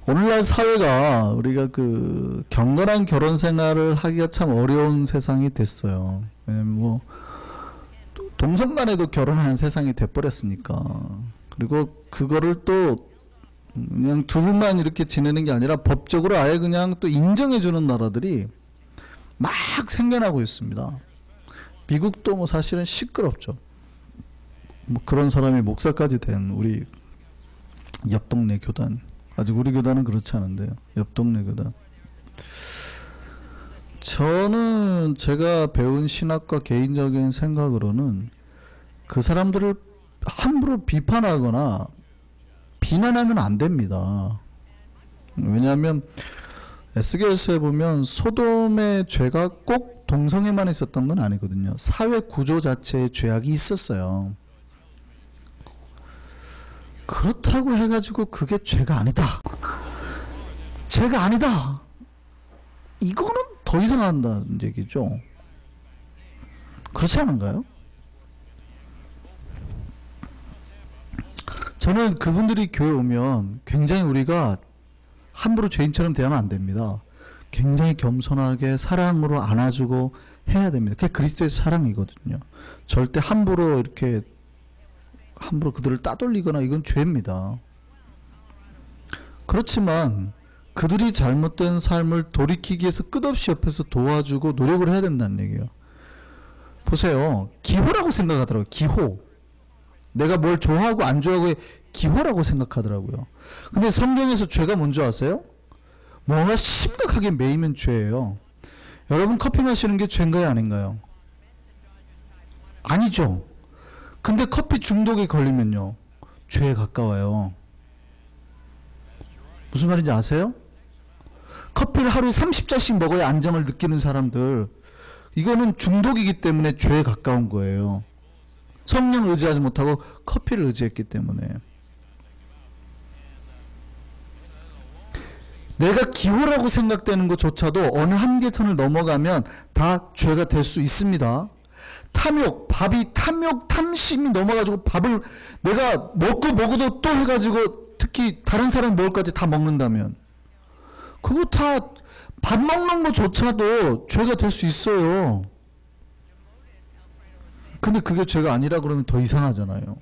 오늘날 사회가 우리가 경건한 결혼 생활을 하기가 참 어려운 세상이 됐어요. 뭐 동성 간에도 결혼하는 세상이 돼버렸으니까. 그리고 그거를 또 그냥 둘만 이렇게 지내는 게 아니라 법적으로 아예 그냥 또 인정해주는 나라들이 막 생겨나고 있습니다. 미국도 뭐 사실은 시끄럽죠. 뭐 그런 사람이 목사까지 된 우리 옆 동네 교단. 아직 우리 교단은 그렇지 않은데요. 옆 동네 교단. 저는 제가 배운 신학과 개인적인 생각으로는 그 사람들을 함부로 비판하거나 비난하면 안 됩니다. 왜냐하면 에스겔서에 보면 소돔의 죄가 꼭 동성애만 있었던 건 아니거든요. 사회 구조 자체에 죄악이 있었어요. 그렇다고 해가지고 그게 죄가 아니다. 죄가 아니다. 이거는 더 이상한다는 얘기죠. 그렇지 않은가요? 저는 그분들이 교회 오면 굉장히 우리가 함부로 죄인처럼 대하면 안 됩니다. 굉장히 겸손하게 사랑으로 안아주고 해야 됩니다. 그게 그리스도의 사랑이거든요. 절대 함부로 그들을 따돌리거나 이건 죄입니다. 그렇지만 그들이 잘못된 삶을 돌이키기 위해서 끝없이 옆에서 도와주고 노력을 해야 된다는 얘기예요. 보세요. 기호라고 생각하더라고요. 기호. 내가 뭘 좋아하고 안 좋아하고의 기호라고 생각하더라고요. 근데 성경에서 죄가 뭔지 아세요? 뭔가 심각하게 매이면 죄예요. 여러분 커피 마시는 게 죄인가요 아닌가요? 아니죠. 근데 커피 중독에 걸리면요. 죄에 가까워요. 무슨 말인지 아세요? 커피를 하루에 30잔씩 먹어야 안정을 느끼는 사람들, 이거는 중독이기 때문에 죄에 가까운 거예요. 성령 의지하지 못하고 커피를 의지했기 때문에. 내가 기호라고 생각되는 것조차도 어느 한계선을 넘어가면 다 죄가 될 수 있습니다. 탐욕, 탐심이 넘어가지고 밥을 내가 먹어도 또 해가지고 특히 다른 사람 먹을 것까지 다 먹는다면 그거 다 밥 먹는 것조차도 죄가 될 수 있어요. 근데 그게 죄가 아니라 그러면 더 이상하잖아요.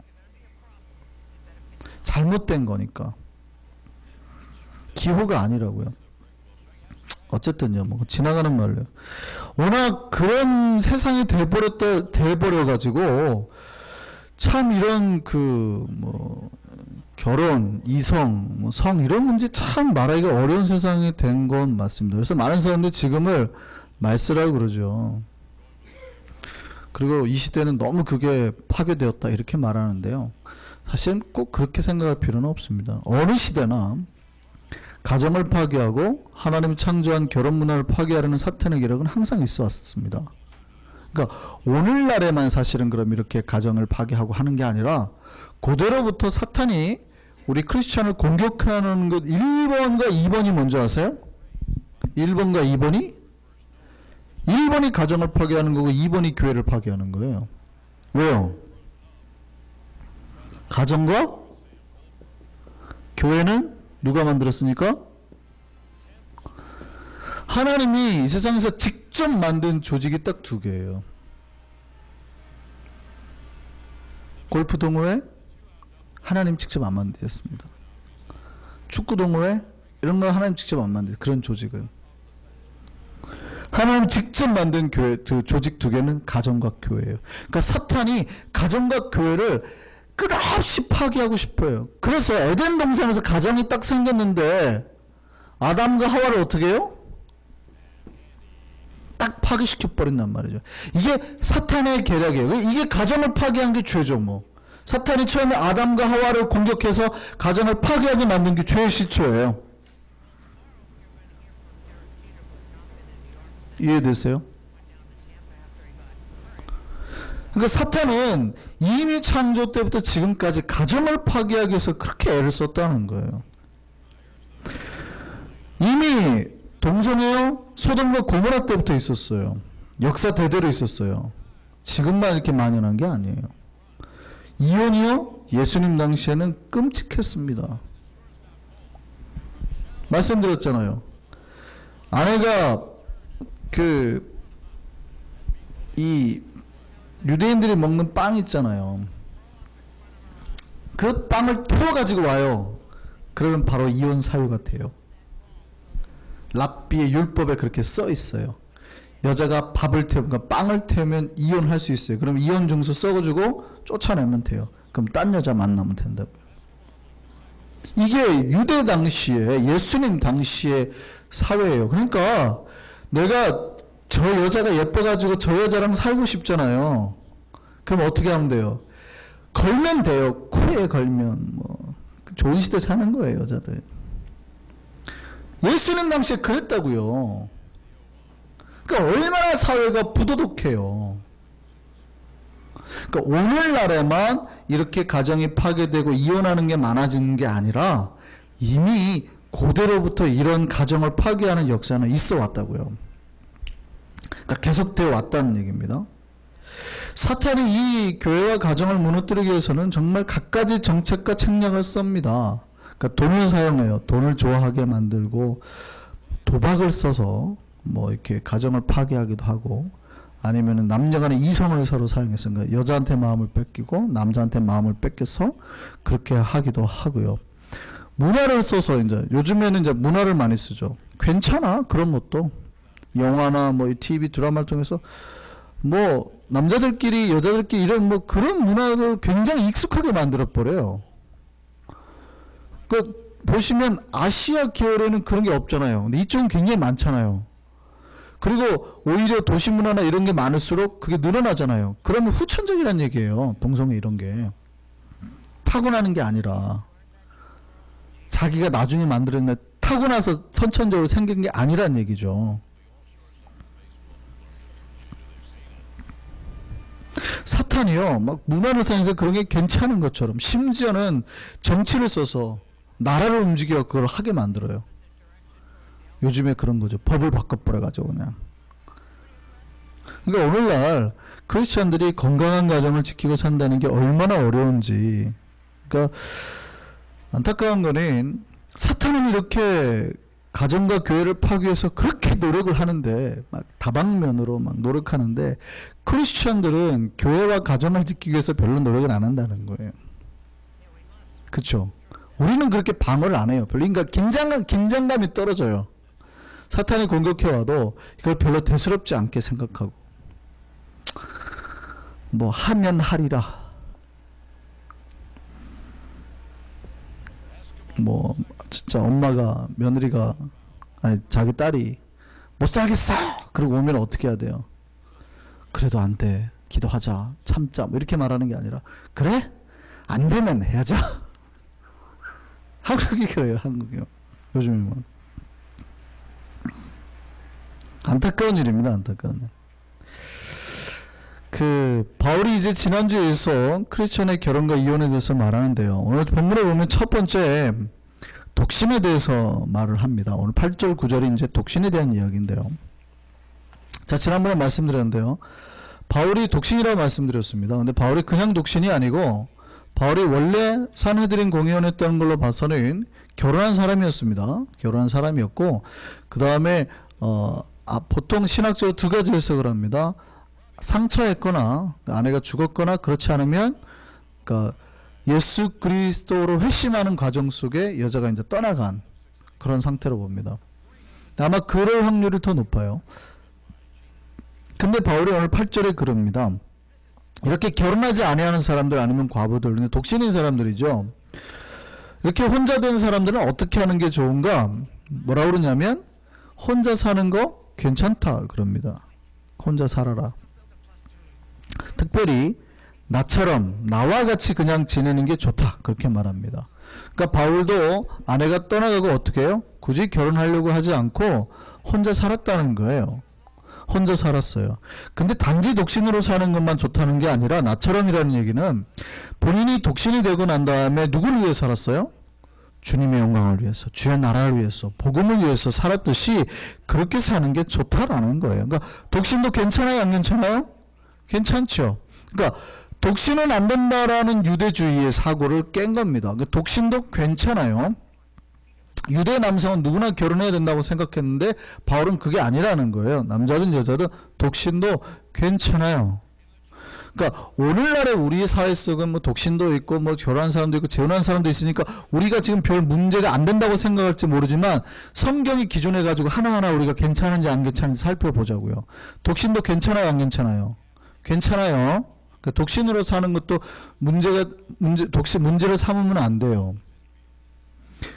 잘못된 거니까. 기호가 아니라고요. 어쨌든요, 뭐 지나가는 말로 워낙 그런 세상이 돼버려가지고 참 이런 결혼, 이성, 성 이런 문제 참 말하기가 어려운 세상이 된 건 맞습니다. 그래서 많은 사람들이 지금을 말쓰라고 그러죠. 그리고 이 시대는 너무 그게 파괴되었다 이렇게 말하는데요. 사실은 꼭 그렇게 생각할 필요는 없습니다. 어느 시대나 가정을 파괴하고 하나님이 창조한 결혼 문화를 파괴하려는 사탄의 계략은 항상 있어 왔습니다. 그러니까 오늘날에만 사실은 그럼 이렇게 가정을 파괴하고 하는 게 아니라 고대로부터 사탄이 우리 크리스찬을 공격하는 것 1번과 2번이 뭔지 아세요? 1번과 2번이? 1번이 가정을 파괴하는 거고 2번이 교회를 파괴하는 거예요. 왜요? 가정과 교회는 누가 만들었습니까? 하나님이 이 세상에서 직접 만든 조직이 딱 두 개예요. 골프 동호회? 하나님 직접 안 만드셨습니다. 축구 동호회? 이런 거 하나님 직접 안 만드셨어요. 그런 조직은. 하나님 직접 만든 교회, 조직 두 개는 가정과 교회예요. 그러니까 사탄이 가정과 교회를 끝없이 파괴하고 싶어요. 그래서 에덴 동산에서 가정이 딱 생겼는데 아담과 하와를 어떻게 해요? 딱 파괴시켜 버린단 말이죠. 이게 사탄의 계략이에요. 이게 가정을 파괴한 게 죄죠, 뭐. 사탄이 처음에 아담과 하와를 공격해서 가정을 파괴하게 만든 게 죄의 시초예요. 이해되세요? 그러니까 사탄은 이미 창조 때부터 지금까지 가정을 파괴하기 위해서 그렇게 애를 썼다는 거예요. 이미 동성애요, 소돔과 고모라 때부터 있었어요. 역사 대대로 있었어요. 지금만 이렇게 만연한 게 아니에요. 이혼이요, 예수님 당시에는 끔찍했습니다. 말씀드렸잖아요. 아내가 이 유대인들이 먹는 빵 있잖아요. 그 빵을 태워가지고 와요. 그러면 바로 이혼 사유가 돼요. 랍비의 율법에 그렇게 써 있어요. 여자가 그러니까 빵을 태우면 이혼할 수 있어요. 그럼 이혼 증서 써가지고 쫓아내면 돼요. 그럼 딴 여자 만나면 된다고요. 이게 유대 당시에, 예수님 당시의 사회예요. 그러니까 내가 저 여자가 예뻐가지고 저 여자랑 살고 싶잖아요. 그럼 어떻게 하면 돼요? 걸면 돼요. 코에 걸면 뭐 좋은 시대 사는 거예요, 여자들. 예수님 당시에 그랬다고요. 그러니까 얼마나 사회가 부도덕해요. 그러니까 오늘날에만 이렇게 가정이 파괴되고 이혼하는 게 많아지는 게 아니라 이미 고대로부터 이런 가정을 파괴하는 역사는 있어 왔다고요. 그러니까 계속되어 왔다는 얘기입니다. 사탄이 이 교회와 가정을 무너뜨리기 위해서는 정말 갖가지 정책과 책략을 씁니다. 그러니까 돈을 사용해요. 돈을 좋아하게 만들고 도박을 써서 뭐 이렇게 가정을 파괴하기도 하고, 아니면은 남녀간의 이성을 서로 사용해서 그러니까 여자한테 마음을 뺏기고 남자한테 마음을 뺏겨서 그렇게 하기도 하고요. 문화를 써서 이제 요즘에는 이제 문화를 많이 쓰죠. 괜찮아 그런 것도. 영화나 뭐 TV 드라마를 통해서 뭐 남자들끼리 여자들끼리 이런 뭐 그런 문화를 굉장히 익숙하게 만들어 버려요. 그 보시면 아시아 계열에는 그런 게 없잖아요. 근데 이쪽은 굉장히 많잖아요. 그리고 오히려 도시 문화나 이런 게 많을수록 그게 늘어나잖아요. 그러면 후천적이란 얘기예요. 동성애 이런 게 타고나는 게 아니라 자기가 나중에 만들어낸 게 타고나서 선천적으로 생긴 게 아니란 얘기죠. 사탄이요, 막 문화를 사용해서 그런 게 괜찮은 것처럼, 심지어는 정치를 써서 나라를 움직여 그걸 하게 만들어요. 요즘에 그런 거죠. 법을 바꿔버려가지고 그냥. 그러니까 오늘날 크리스찬들이 건강한 가정을 지키고 산다는 게 얼마나 어려운지. 그러니까 안타까운 거는 사탄은 이렇게 가정과 교회를 파괴해서 그렇게 노력을 하는데, 막 다방면으로 막 노력하는데, 크리스천들은 교회와 가정을 지키기 위해서 별로 노력을 안 한다는 거예요. 그렇죠? 우리는 그렇게 방어를 안 해요. 별로. 그러니까 긴장감이 떨어져요. 사탄이 공격해와도 이걸 별로 대수롭지 않게 생각하고, 뭐 하면 하리라, 뭐 진짜 엄마가 며느리가 아니 자기 딸이 못 살겠어 그러고 오면 어떻게 해야 돼요? 그래도 안 돼, 기도하자, 참자, 뭐 이렇게 말하는 게 아니라 그래? 안 되면 해야죠. 한국이 그래요. 한국이요. 요즘에 뭐 안타까운 일입니다. 안타까운 일. 바울이 이제 지난주에서 크리스천의 결혼과 이혼에 대해서 말하는데요. 오늘 본문에 보면 첫 번째 독신에 대해서 말을 합니다. 오늘 8절 9절이 이제 독신에 대한 이야기인데요. 자, 지난번에 말씀드렸는데요. 바울이 독신이라고 말씀드렸습니다. 근데 바울이 그냥 독신이 아니고 바울이 원래 산헤드린 공회원했던 걸로 봐서는 결혼한 사람이었습니다. 결혼한 사람이었고, 그 다음에 보통 신학적으로 두 가지 해석을 합니다. 상처했거나 아내가 죽었거나, 그렇지 않으면 그러니까 예수 그리스도로 회심하는 과정 속에 여자가 이제 떠나간 그런 상태로 봅니다. 아마 그럴 확률이 더 높아요. 근데 바울이 오늘 8절에 그럽니다. 이렇게 결혼하지 아니하는 사람들, 아니면 과부들, 근데 독신인 사람들이죠. 이렇게 혼자 된 사람들은 어떻게 하는 게 좋은가? 뭐라 그러냐면 혼자 사는 거 괜찮다 그럽니다. 혼자 살아라. 특별히 나처럼, 나와 같이 그냥 지내는 게 좋다 그렇게 말합니다. 그러니까 바울도 아내가 떠나가고 어떻게 해요? 굳이 결혼하려고 하지 않고 혼자 살았다는 거예요. 혼자 살았어요. 근데 단지 독신으로 사는 것만 좋다는 게 아니라, 나처럼이라는 얘기는 본인이 독신이 되고 난 다음에 누구를 위해 살았어요? 주님의 영광을 위해서, 주의 나라를 위해서, 복음을 위해서 살았듯이 그렇게 사는 게 좋다라는 거예요. 그러니까 독신도 괜찮아요, 안 괜찮아요? 괜찮죠. 그러니까 독신은 안 된다라는 유대주의의 사고를 깬 겁니다. 그러니까 독신도 괜찮아요. 유대 남성은 누구나 결혼해야 된다고 생각했는데 바울은 그게 아니라는 거예요. 남자든 여자든 독신도 괜찮아요. 그러니까 오늘날의 우리 사회 속은 뭐 독신도 있고 뭐 결혼한 사람도 있고 재혼한 사람도 있으니까 우리가 지금 별 문제가 안 된다고 생각할지 모르지만 성경이 기준해 가지고 하나하나 우리가 괜찮은지 안 괜찮은지 살펴보자고요. 독신도 괜찮아요, 안 괜찮아요? 괜찮아요. 그러니까 독신으로 사는 것도 문제를 삼으면 안 돼요.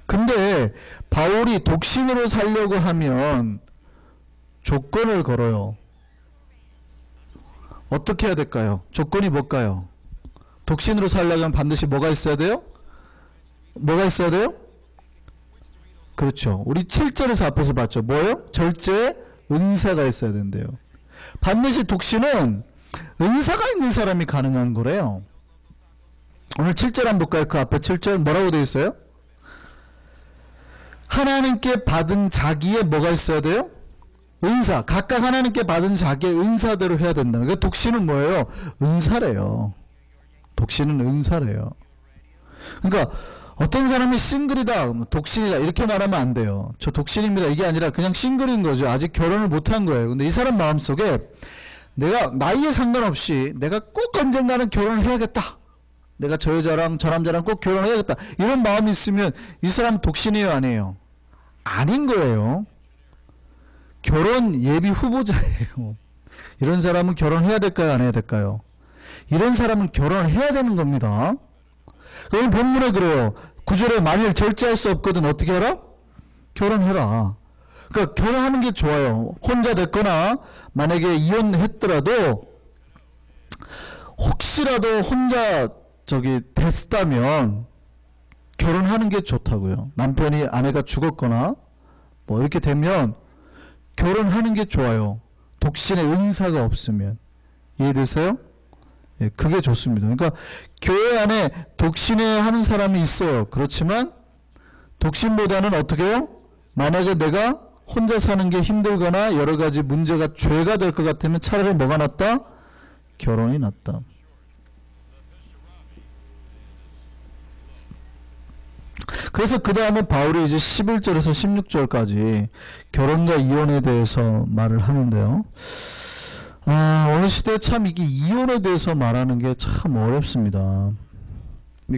근데 바울이 독신으로 살려고 하면 조건을 걸어요. 어떻게 해야 될까요? 조건이 뭘까요? 독신으로 살려면 반드시 뭐가 있어야 돼요? 뭐가 있어야 돼요? 그렇죠. 우리 7절에서 앞에서 봤죠. 뭐예요? 절제 은사가 있어야 된대요. 반드시 독신은 은사가 있는 사람이 가능한 거래요. 오늘 7절 한번 볼까요? 그 앞에 7절 뭐라고 되어 있어요? 하나님께 받은 자기의 뭐가 있어야 돼요? 은사. 각각 하나님께 받은 자기의 은사대로 해야 된다는 거예요. 독신은 뭐예요? 은사래요. 독신은 은사래요. 그러니까 어떤 사람이 싱글이다, 독신이다 이렇게 말하면 안 돼요. 저 독신입니다 이게 아니라 그냥 싱글인 거죠. 아직 결혼을 못한 거예요. 근데 이 사람 마음속에 내가 나이에 상관없이 내가 꼭 언젠가는 결혼을 해야겠다. 내가 저 여자랑 저 남자랑 꼭 결혼해야겠다. 이런 마음이 있으면 이 사람 독신이에요, 아니에요? 아닌 거예요. 결혼 예비 후보자예요. 이런 사람은 결혼해야 될까요, 안 해야 될까요? 이런 사람은 결혼을 해야 되는 겁니다. 그럼 본문에 그래요. 9절에 만일 절제할 수 없거든 어떻게 해라? 결혼해라. 그러니까 결혼하는 게 좋아요. 혼자 됐거나 만약에 이혼했더라도 혹시라도 혼자 됐다면 결혼하는 게 좋다고요. 남편이 아내가 죽었거나 뭐 이렇게 되면 결혼하는 게 좋아요. 독신의 은사가 없으면. 이해되세요? 예, 그게 좋습니다. 그러니까 교회 안에 독신에 하는 사람이 있어요. 그렇지만 독신보다는 어떻게 해요? 만약에 내가 혼자 사는 게 힘들거나 여러 가지 문제가 죄가 될 것 같으면 차라리 뭐가 낫다? 결혼이 낫다. 그래서 그 다음에 바울이 이제 11절에서 16절까지 결혼과 이혼에 대해서 말을 하는데요. 어느 시대에 참 이게 이혼에 대해서 말하는 게 참 어렵습니다.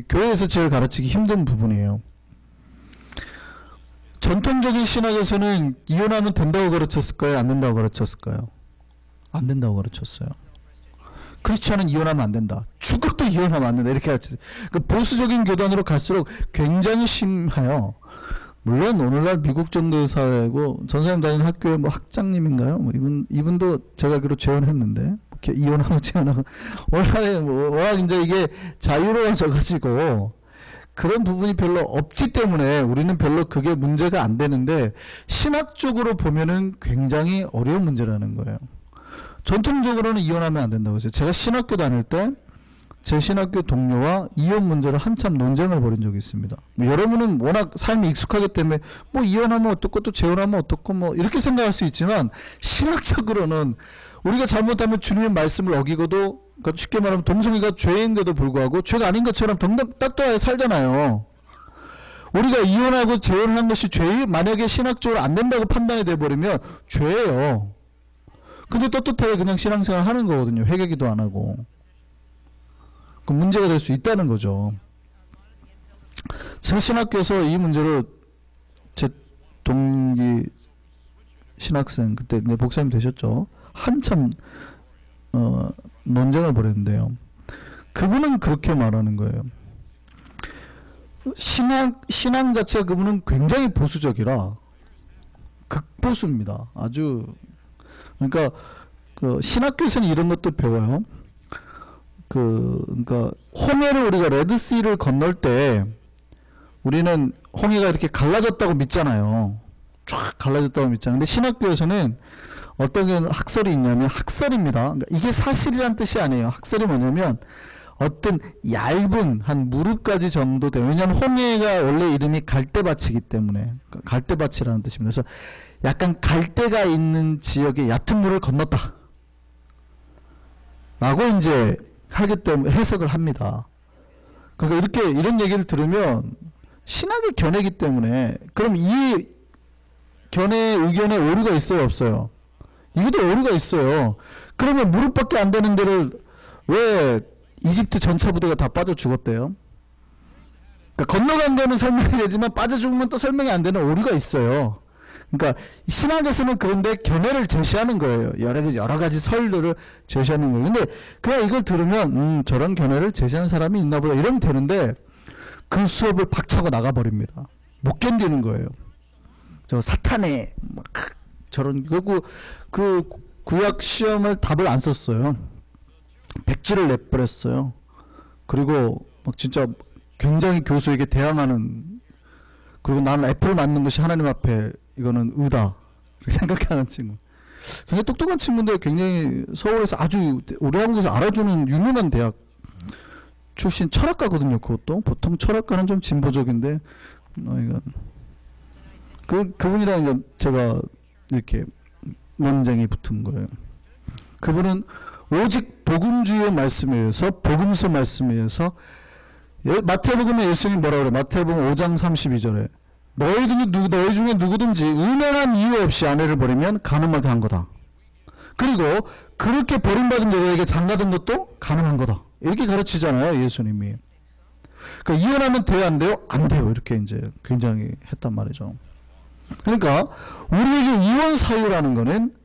교회에서 제일 가르치기 힘든 부분이에요. 전통적인 신학에서는 이혼하면 된다고 가르쳤을까요? 안 된다고 가르쳤을까요? 안 된다고 가르쳤어요. 크리스찬은 이혼하면 안 된다. 죽어도 이혼하면 안 된다. 이렇게 가르쳤어요. 그러니까 보수적인 교단으로 갈수록 굉장히 심해요. 물론 오늘날 미국 정도 사회고 전사님 다니는 학교의 뭐 학장님인가요? 뭐 이분도 제가 알기로 재혼했는데 이렇게 이혼하고 재혼하고 오늘날에 뭐 워낙 이제 이게 자유로워져가지고 그런 부분이 별로 없기 때문에 우리는 별로 그게 문제가 안 되는데 신학적으로 보면은 굉장히 어려운 문제라는 거예요. 전통적으로는 이혼하면 안 된다고 했어요. 제가 신학교 다닐 때 제 신학교 동료와 이혼 문제를 한참 논쟁을 벌인 적이 있습니다. 여러분은 워낙 삶이 익숙하기 때문에 뭐 이혼하면 어떻고 또 재혼하면 어떻고 뭐 이렇게 생각할 수 있지만 신학적으로는 우리가 잘못하면 주님의 말씀을 어기고도 그러니까 쉽게 말하면 동성애가 죄인데도 불구하고 죄가 아닌 것처럼 딱딱하게 살잖아요. 우리가 이혼하고 재혼한 것이 만약에 신학적으로 안 된다고 판단이 돼버리면 죄예요. 근데 떳떳하게 그냥 신앙생활 하는 거거든요. 회개기도 안 하고. 그 문제가 될 수 있다는 거죠. 제가 신학교에서 이 문제로 제 동기 신학생 그때 목사님 되셨죠. 한참 논쟁을 벌였는데요. 그분은 그렇게 말하는 거예요. 신앙 자체가 그분은 굉장히 보수적이라 극보수입니다. 아주 그러니까 신학교에서는 이런 것도 배워요. 그러니까 홍해를 우리가 레드시를 건널 때 우리는 홍해가 이렇게 갈라졌다고 믿잖아요. 쫙 갈라졌다고 믿잖아요. 근데 신학교에서는 어떤 학설이 있냐면 학설입니다. 그러니까 이게 사실이란 뜻이 아니에요. 학설이 뭐냐면 어떤 얇은 한 무릎까지 정도 돼요. 왜냐하면 홍해가 원래 이름이 갈대밭이기 때문에 갈대밭이라는 뜻입니다. 그래서 약간 갈대가 있는 지역에 얕은 물을 건넜다 라고 이제 하기 때문에 해석을 합니다. 그러니까 이런 얘기를 들으면 신학의 견해이기 때문에. 그럼 이 견해의 의견에 오류가 있어요, 없어요? 이것도 오류가 있어요. 그러면 무릎밖에 안 되는 데를 왜 이집트 전차 부대가 다 빠져 죽었대요? 그러니까 건너간 거는 설명이 되지만 빠져 죽으면 또 설명이 안 되는 오류가 있어요. 그러니까 신학에서는 그런데 견해를 제시하는 거예요. 여러 가지 설들을 제시하는 거예요. 근데 그냥 이걸 들으면 저런 견해를 제시하는 사람이 있나 보다 이러면 되는데 그 수업을 박차고 나가버립니다. 못 견디는 거예요. 저 사탄의 막 저런 그 구약 시험을 답을 안 썼어요. 백지를 내버렸어요. 그리고 막 진짜 굉장히 교수에게 대항하는, 그리고 나는 F를 맞는 것이 하나님 앞에 이거는 의다 이렇게 생각하는 친구. 굉장히 똑똑한 친구인데 굉장히 서울에서 아주 우리 한국에서 알아주는 유명한 대학 출신 철학가거든요. 그것도 보통 철학가는 좀 진보적인데 이건 그분이랑 이제 제가 이렇게 논쟁이 붙은 거예요. 그분은 오직 복음주의 말씀에 의해서, 복음서 말씀에 의해서, 마태복음에 예수님이 뭐라 그래? 마태복음 5장 32절에 너희 중에 누구든지 음행한 이유 없이 아내를 버리면 간음하게 한 거다. 그리고 그렇게 버림받은 여자에게 장가든 것도 간음한 거다. 이렇게 가르치잖아요, 예수님이. 그러니까 이혼하면 돼요, 안 돼요? 안 돼요. 이렇게 이제 굉장히 했단 말이죠. 그러니까 우리에게 이혼 사유라는 거는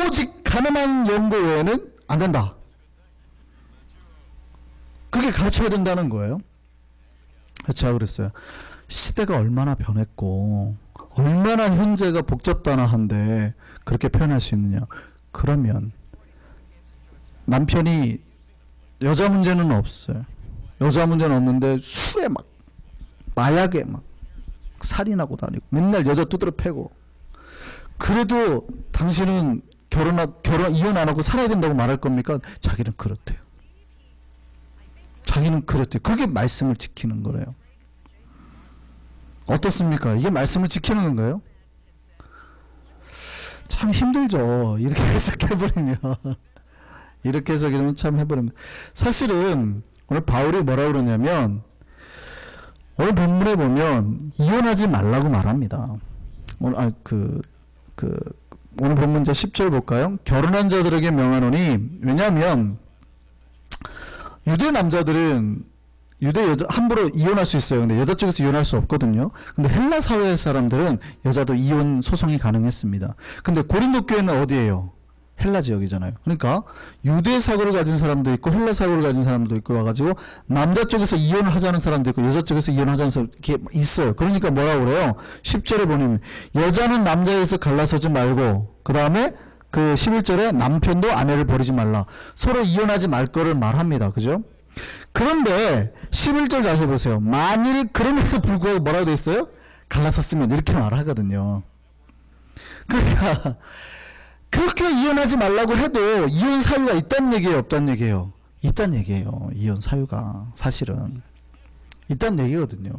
오직 가늠한 연고 외에는 안 된다. 그렇게 가르쳐야 된다는 거예요. 제가 그랬어요. 시대가 얼마나 변했고 얼마나 현재가 복잡다나한데 그렇게 표현할 수 있느냐. 그러면 남편이 여자 문제는 없어요. 여자 문제는 없는데 술에 막 마약에 막 살인하고 다니고 맨날 여자 두드려 패고, 그래도 당신은 이혼 안 하고 살아야 된다고 말할 겁니까? 자기는 그렇대요. 자기는 그렇대요. 그게 말씀을 지키는 거래요. 어떻습니까? 이게 말씀을 지키는 건가요? 참 힘들죠. 이렇게 해석해버리면. 이렇게 해석하면 참 해버리면. 사실은 오늘 바울이 뭐라고 그러냐면, 오늘 본문에 보면 이혼하지 말라고 말합니다. 오늘 오늘 본문 제 10절 볼까요? 결혼한 자들에게 명하노니, 왜냐하면 유대 남자들은 유대 여자 함부로 이혼할 수 있어요. 근데 여자 쪽에서 이혼할 수 없거든요. 근데 헬라 사회 사람들은 여자도 이혼 소송이 가능했습니다. 근데 고린도 교회는 어디예요? 헬라 지역이잖아요. 그러니까 유대 사고를 가진 사람도 있고 헬라 사고를 가진 사람도 있고 와가지고 남자 쪽에서 이혼을 하자는 사람도 있고 여자 쪽에서 이혼하자는 사람 이렇게 있어요. 그러니까 뭐라고 그래요? 10절에 보면 여자는 남자에서 갈라서지 말고, 그 다음에 그 11절에 남편도 아내를 버리지 말라. 서로 이혼하지 말 거를 말합니다. 그죠? 그런데 11절 다시 보세요. 만일 그럼에도 불구하고 뭐라고 돼 있어요? 갈라섰으면 이렇게 말하거든요. 그러니까 그렇게 이혼하지 말라고 해도 이혼 사유가 있다는 얘기예요, 없다는 얘기예요? 있다는 얘기예요. 이혼 사유가 사실은 있다는 얘기거든요.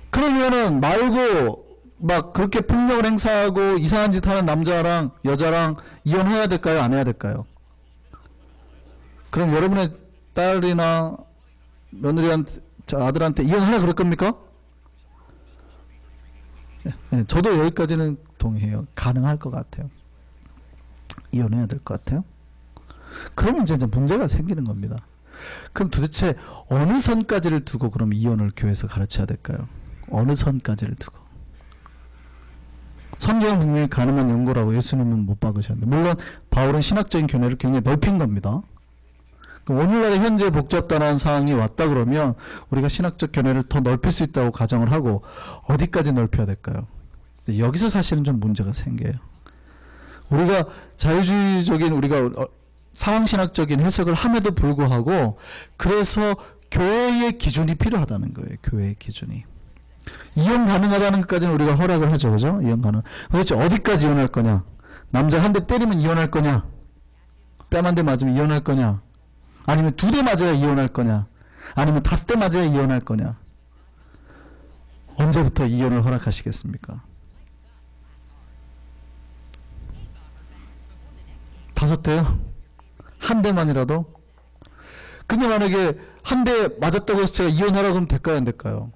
그러면은 말고 막 그렇게 폭력을 행사하고 이상한 짓 하는 남자랑 여자랑 이혼해야 될까요? 안 해야 될까요? 그럼 여러분의 딸이나 며느리한테, 아들한테 이혼하라 그럴 겁니까? 네, 저도 여기까지는 동의해요. 가능할 것 같아요. 이혼해야 될 것 같아요. 그러면 이제 문제가 생기는 겁니다. 그럼 도대체 어느 선까지를 두고 그럼 이혼을 교회에서 가르쳐야 될까요? 어느 선까지를 두고? 성경은 분명히 가늠한 연고라고 예수님은 못 박으셨는데, 물론 바울은 신학적인 견해를 굉장히 넓힌 겁니다. 오늘날의 현재 복잡단한 상황이 왔다 그러면 우리가 신학적 견해를 더 넓힐 수 있다고 가정을 하고 어디까지 넓혀야 될까요? 여기서 사실은 좀 문제가 생겨요. 우리가 자유주의적인 우리가 상황신학적인 해석을 함에도 불구하고 그래서 교회의 기준이 필요하다는 거예요. 교회의 기준이. 이혼 가능하다는 것까지는 우리가 허락을 하죠. 그죠? 이혼 가능. 도대체 어디까지 이혼할 거냐? 남자 한 대 때리면 이혼할 거냐? 뺨 한 대 맞으면 이혼할 거냐? 아니면 2대 맞아야 이혼할 거냐? 아니면 5대 맞아야 이혼할 거냐? 언제부터 이혼을 허락하시겠습니까? 5대요? 한 대만이라도? 근데 만약에 한 대 맞았다고 해서 제가 이혼하라고 하면 될까요, 안 될까요?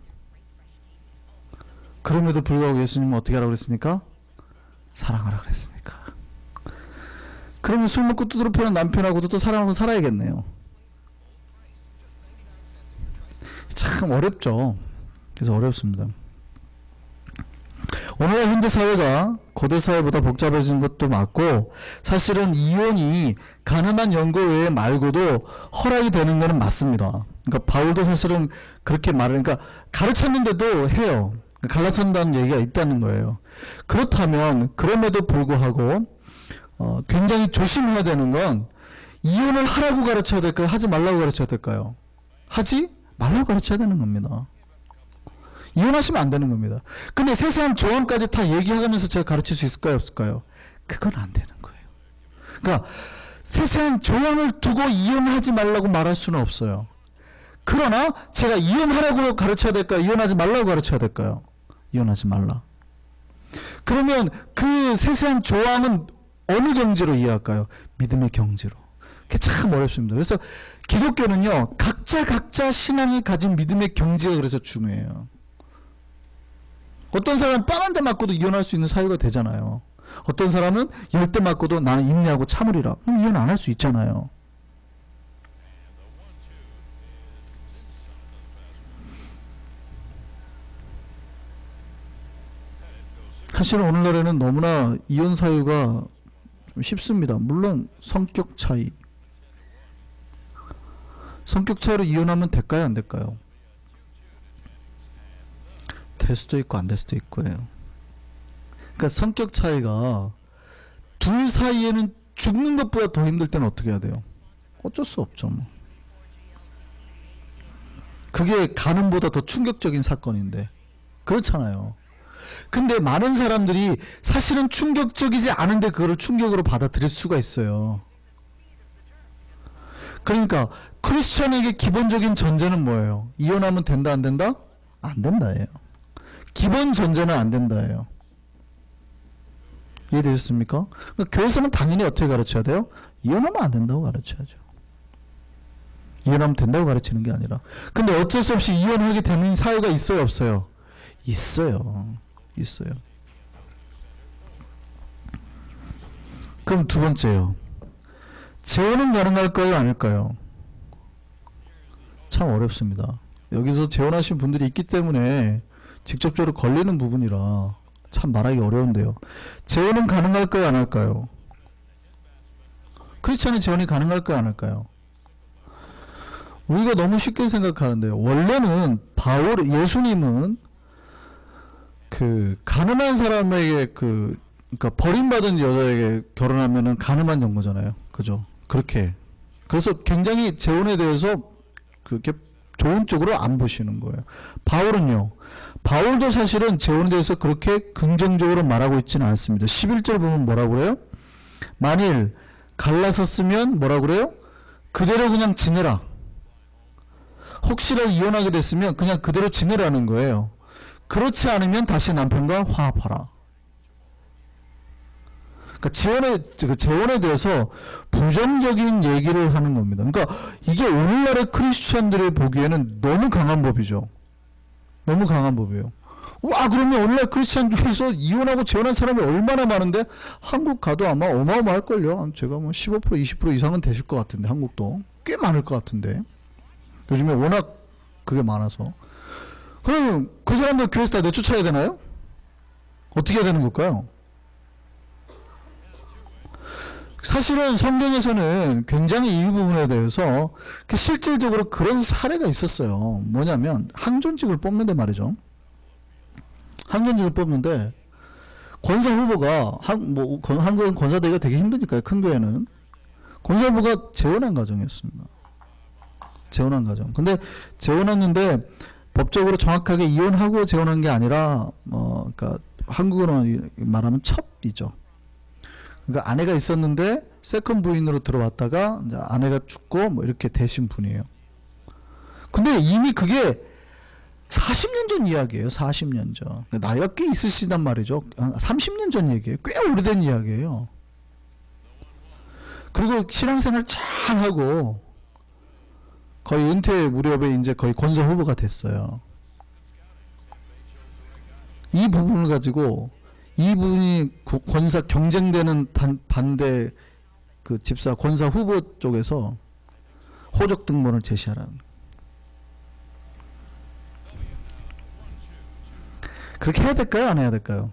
그럼에도 불구하고 예수님은 어떻게 하라고 그랬습니까? 사랑하라 그랬으니까. 그러면 술 먹고 두드러 패는 남편하고도 또 사랑하고 살아야겠네요. 참 어렵죠. 그래서 어렵습니다. 오늘날 현대 사회가 고대 사회보다 복잡해진 것도 맞고, 사실은 이혼이 가늠한 연고 외에 말고도 허락이 되는 것은 맞습니다. 그러니까 바울도 사실은 그렇게 그러니까 가르쳤는데도 해요. 갈라선다는 얘기가 있다는 거예요. 그렇다면 그럼에도 불구하고 굉장히 조심해야 되는 건, 이혼을 하라고 가르쳐야 될까요? 하지 말라고 가르쳐야 될까요? 하지 말라고 가르쳐야 되는 겁니다. 이혼하시면 안 되는 겁니다. 근데 세세한 조항까지 다 얘기하면서 제가 가르칠 수 있을까요, 없을까요? 그건 안 되는 거예요. 그러니까 세세한 조항을 두고 이혼하지 말라고 말할 수는 없어요. 그러나 제가 이혼하라고 가르쳐야 될까요? 이혼하지 말라고 가르쳐야 될까요? 이혼하지 말라. 그러면 그 세세한 조항은 어느 경지로 이해할까요? 믿음의 경지로. 그게 참 어렵습니다. 그래서 기독교는요, 각자 신앙이 가진 믿음의 경지가 그래서 중요해요. 어떤 사람은 빵 한 대 맞고도 이혼할 수 있는 사유가 되잖아요. 어떤 사람은 10대 맞고도 나는 인내하고 참으리라. 그럼 이혼 안 할 수 있잖아요. 사실은 오늘날에는 너무나 이혼 사유가 좀 쉽습니다. 물론 성격 차이. 성격 차이로 이혼하면 될까요, 안 될까요? 될 수도 있고 안 될 수도 있고요. 그러니까 성격 차이가 둘 사이에는 죽는 것보다 더 힘들 때는 어떻게 해야 돼요? 어쩔 수 없죠, 뭐. 그게 간음보다 더 충격적인 사건인데. 그렇잖아요. 근데 많은 사람들이 사실은 충격적이지 않은데 그거를 충격으로 받아들일 수가 있어요. 그러니까 크리스천에게 기본적인 전제는 뭐예요? 이혼하면 된다, 안 된다? 안 된다예요. 기본 전제는 안 된다예요. 이해되셨습니까? 그러니까 교회에서는 당연히 어떻게 가르쳐야 돼요? 이혼하면 안 된다고 가르쳐야죠. 이혼하면 된다고 가르치는 게 아니라. 근데 어쩔 수 없이 이혼하게 되는 사유가 있어요, 없어요? 있어요. 있어요. 그럼 두 번째요. 재혼은 가능할까요, 아닐까요? 참 어렵습니다. 여기서 재혼하신 분들이 있기 때문에 직접적으로 걸리는 부분이라 참 말하기 어려운데요. 재혼은 가능할까요, 안 할까요? 크리스찬의 재혼이 가능할까요, 안 할까요? 우리가 너무 쉽게 생각하는데요. 원래는 예수님은 그 가늠한 사람에게 그러니까 버림받은 여자에게 결혼하면은 가늠한 연고잖아요. 그죠? 그렇게. 그래서 굉장히 재혼에 대해서 그렇게 좋은 쪽으로 안 보시는 거예요. 바울도 사실은 재혼에 대해서 그렇게 긍정적으로 말하고 있지는 않습니다. 11절 보면 뭐라고 그래요? 만일 갈라섰으면 뭐라고 그래요? 그대로 그냥 지내라. 혹시라도 이혼하게 됐으면 그냥 그대로 지내라는 거예요. 그렇지 않으면 다시 남편과 화합하라. 그러니까 재혼에 대해서 부정적인 얘기를 하는 겁니다. 그러니까 이게 오늘날의 크리스천들이 보기에는 너무 강한 법이죠. 너무 강한 법이에요. 와, 그러면 오늘날 크리스천 중에서 이혼하고 재혼한 사람이 얼마나 많은데, 한국 가도 아마 어마어마할걸요. 제가 뭐 15% 20% 이상은 되실 것 같은데, 한국도 꽤 많을 것 같은데, 요즘에 워낙 그게 많아서. 그럼 그 사람들 교회에서 다 내쫓아야 되나요? 어떻게 해야 되는 걸까요? 사실은 성경에서는 굉장히 이 부분에 대해서 실질적으로 그런 사례가 있었어요. 뭐냐면 항존직을 뽑는데 말이죠. 항존직을 뽑는데 권사 후보가 한국은 권사되기가 되게 힘드니까요. 큰 교회는 권사 후보가 재혼한 가정이었습니다. 재혼한 가정. 근데 재혼했는데 법적으로 정확하게 이혼하고 재혼한 게 아니라 그러니까 한국어로 말하면 첩이죠. 그러니까 아내가 있었는데 세컨 부인으로 들어왔다가 이제 아내가 죽고 뭐 이렇게 되신 분이에요. 근데 이미 그게 40년 전 이야기예요. 40년 전. 그러니까 나이가 꽤 있으시단 말이죠. 30년 전 얘기예요. 꽤 오래된 이야기예요. 그리고 신앙생활 잘 하고 거의 은퇴 무렵에 이제 거의 권사 후보가 됐어요. 이 부분을 가지고 이분이 권사 경쟁되는 반대 그 집사 권사 후보 쪽에서 호적 등본을 제시하라는. 그렇게 해야 될까요? 안 해야 될까요?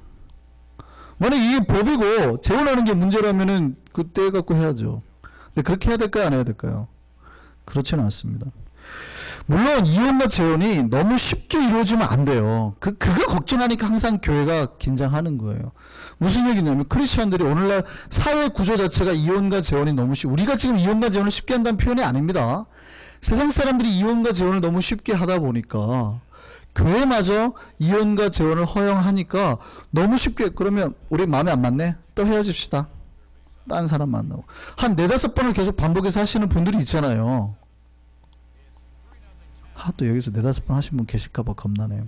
만약 이게 법이고 재혼하는 게 문제라면은 그때 갖고 해야죠. 근데 그렇게 해야 될까요? 안 해야 될까요? 그렇지는 않습니다. 물론 이혼과 재혼이 너무 쉽게 이루어지면 안 돼요. 그거 걱정하니까 항상 교회가 긴장하는 거예요. 무슨 얘기냐면 크리스천들이 오늘날 사회 구조 자체가 이혼과 재혼이 너무 우리가 지금 이혼과 재혼을 쉽게 한다는 표현이 아닙니다. 세상 사람들이 이혼과 재혼을 너무 쉽게 하다 보니까 교회마저 이혼과 재혼을 허용하니까 너무 쉽게, 그러면 우리 마음에 안 맞네? 또 헤어집시다. 딴 사람 만나고. 한 4-5번을 계속 반복해서 하시는 분들이 있잖아요. 또 여기서 4-5번 하신 분 계실까봐 겁나네요.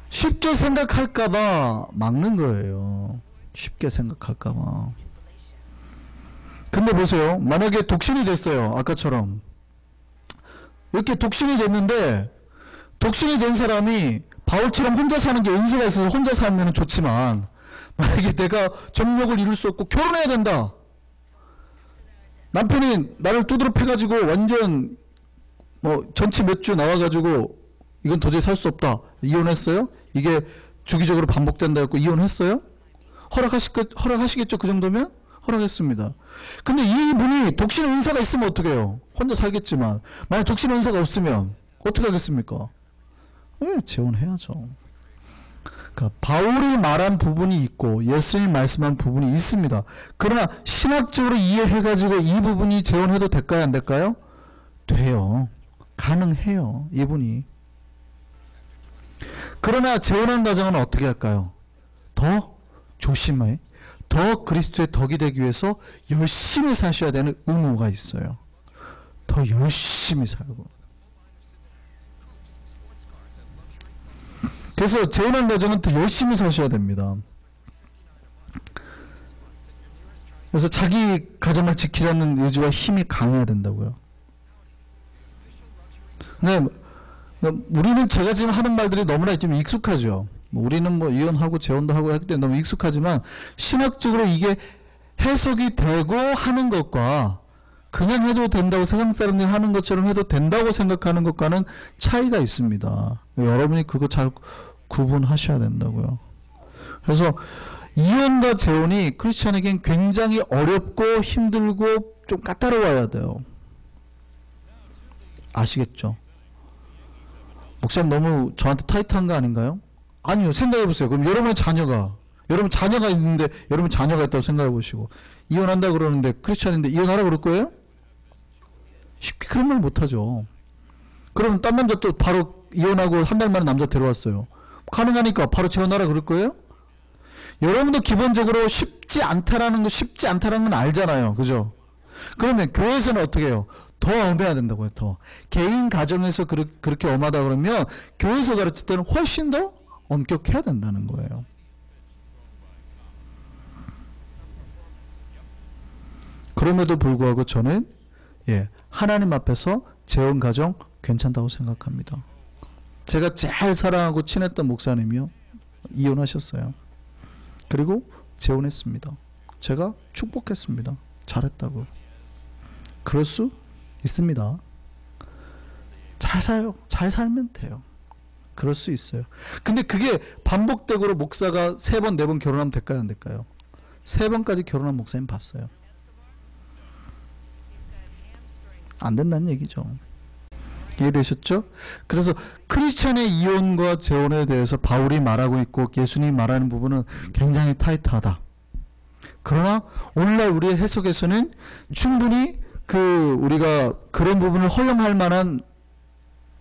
쉽게 생각할까봐 막는 거예요. 쉽게 생각할까봐. 근데 보세요. 만약에 독신이 됐어요. 아까처럼. 이렇게 독신이 됐는데, 독신이 된 사람이 바울처럼 혼자 사는 게 은혜가 있어서 혼자 살면 좋지만, 만약에 내가 정욕을 이룰 수 없고 결혼해야 된다. 남편이 나를 두드러 패가지고 완전 전치 몇 주 나와가지고 이건 도저히 살 수 없다. 이혼했어요? 이게 주기적으로 반복된다 했고 이혼했어요? 허락하시겠죠? 그 정도면? 허락했습니다. 근데 이분이 독신 은사가 있으면 어떻게 해요? 혼자 살겠지만 만약 독신 은사가 없으면 어떻게 하겠습니까? 재혼해야죠. 그러니까 바울이 말한 부분이 있고 예수님이 말씀한 부분이 있습니다. 그러나 신학적으로 이해해가지고 이 부분이 재혼해도 될까요? 안 될까요? 돼요. 가능해요. 이분이. 그러나 재혼한 가정은 어떻게 할까요? 더 조심해. 더 그리스도의 덕이 되기 위해서 열심히 사셔야 되는 의무가 있어요. 더 열심히 살고. 그래서 재혼한 가정은 더 열심히 사셔야 됩니다. 그래서 자기 가정을 지키려는 의지와 힘이 강해야 된다고요. 근데 우리는 제가 지금 하는 말들이 너무나 좀 익숙하죠. 우리는 이혼하고 재혼도 하고 하기 때문에 너무 익숙하지만 신학적으로 이게 해석이 되고 하는 것과 그냥 해도 된다고 세상 사람들이 하는 것처럼 해도 된다고 생각하는 것과는 차이가 있습니다. 여러분이 그거 잘 구분하셔야 된다고요. 그래서 이혼과 재혼이 크리스천에겐 굉장히 어렵고 힘들고 좀 까다로워야 돼요. 아시겠죠? 목사님 너무 저한테 타이트한 거 아닌가요? 아니요. 생각해보세요. 그럼 여러분 자녀가 있는데 여러분 자녀가 있다고 생각해보시고 이혼한다 그러는데 크리스천인데 이혼하라 그럴 거예요? 쉽게 그런 말 못하죠. 그러면 딴 남자 또 바로 이혼하고 한 달 만에 남자 데려왔어요. 가능하니까 바로 재혼하라 그럴 거예요? 여러분도 기본적으로 쉽지 않다라는 건 알잖아요. 그죠? 그러면 교회에서는 어떻게 해요? 더 엄해야 된다고요. 더. 개인 가정에서 그렇게 엄하다 그러면 교회에서 가르칠 때는 훨씬 더 엄격해야 된다는 거예요. 그럼에도 불구하고 저는 하나님 앞에서 재혼 가정 괜찮다고 생각합니다. 제가 제일 사랑하고 친했던 목사님이요. 이혼하셨어요. 그리고 재혼했습니다. 제가 축복했습니다. 잘했다고. 그럴 수 있습니다. 잘 사요. 잘 살면 돼요. 그럴 수 있어요. 근데 그게 반복적으로 목사가 3번, 4번 결혼하면 될까요? 안 될까요? 3번까지 결혼한 목사님 봤어요. 안 된다는 얘기죠. 이해되셨죠? 그래서 크리스천의 이혼과 재혼에 대해서 바울이 말하고 있고 예수님이 말하는 부분은 굉장히 타이트하다. 그러나 오늘날 우리의 해석에서는 충분히 우리가 그런 부분을 허용할 만한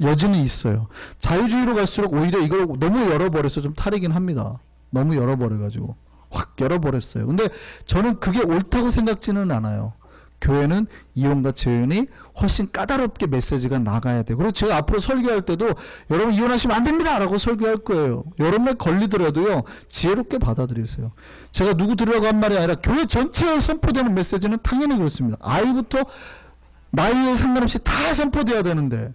여지는 있어요. 자유주의로 갈수록 오히려 이걸 너무 열어버려서 좀 탈이긴 합니다. 너무 열어버려가지고 확 열어버렸어요. 근데 저는 그게 옳다고 생각지는 않아요. 교회는 이혼과 재혼이 훨씬 까다롭게 메시지가 나가야 돼요. 그리고 제가 앞으로 설교할 때도 여러분 이혼하시면 안 됩니다 라고 설교할 거예요. 여러분에 걸리더라도요 지혜롭게 받아들이세요. 제가 누구 들으라고 한 말이 아니라 교회 전체에 선포되는 메시지는 당연히 그렇습니다. 아이부터 나이에 상관없이 다 선포돼야 되는데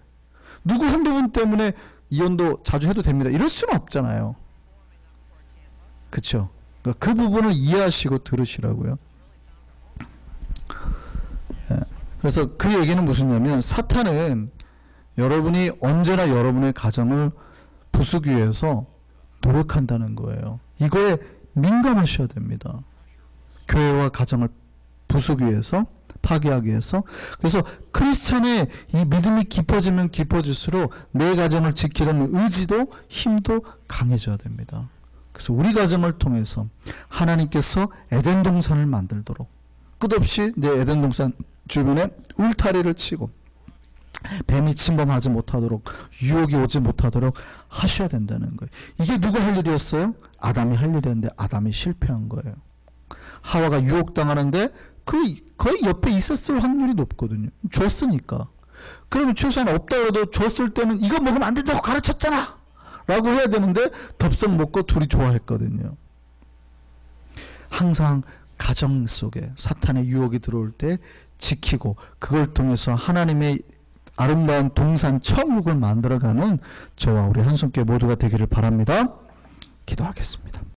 누구 한두 분 때문에 이혼도 자주 해도 됩니다 이럴 수는 없잖아요. 그렇죠? 그러니까 그 부분을 이해하시고 들으시라고요. 그래서 그 얘기는 무슨냐면 사탄은 여러분이 언제나 여러분의 가정을 부수기 위해서 노력한다는 거예요. 이거에 민감하셔야 됩니다. 교회와 가정을 부수기 위해서, 파괴하기 위해서. 그래서 크리스찬의 이 믿음이 깊어지면 깊어질수록 내 가정을 지키려는 의지도 힘도 강해져야 됩니다. 그래서 우리 가정을 통해서 하나님께서 에덴 동산을 만들도록 끝없이 내 에덴 동산 주변에 울타리를 치고 뱀이 침범하지 못하도록 유혹이 오지 못하도록 하셔야 된다는 거예요. 이게 누가 할 일이었어요? 아담이 할 일이었는데 아담이 실패한 거예요. 하와가 유혹당하는데 거의 옆에 있었을 확률이 높거든요. 줬으니까. 그러면 최소한 없다 그래도 줬을 때는 이거 먹으면 안 된다고 가르쳤잖아 라고 해야 되는데 덥석 먹고 둘이 좋아했거든요. 항상 가정 속에 사탄의 유혹이 들어올 때 지키고 그걸 통해서 하나님의 아름다운 동산 천국을 만들어가는 저와 우리 한손교회 모두가 되기를 바랍니다. 기도하겠습니다.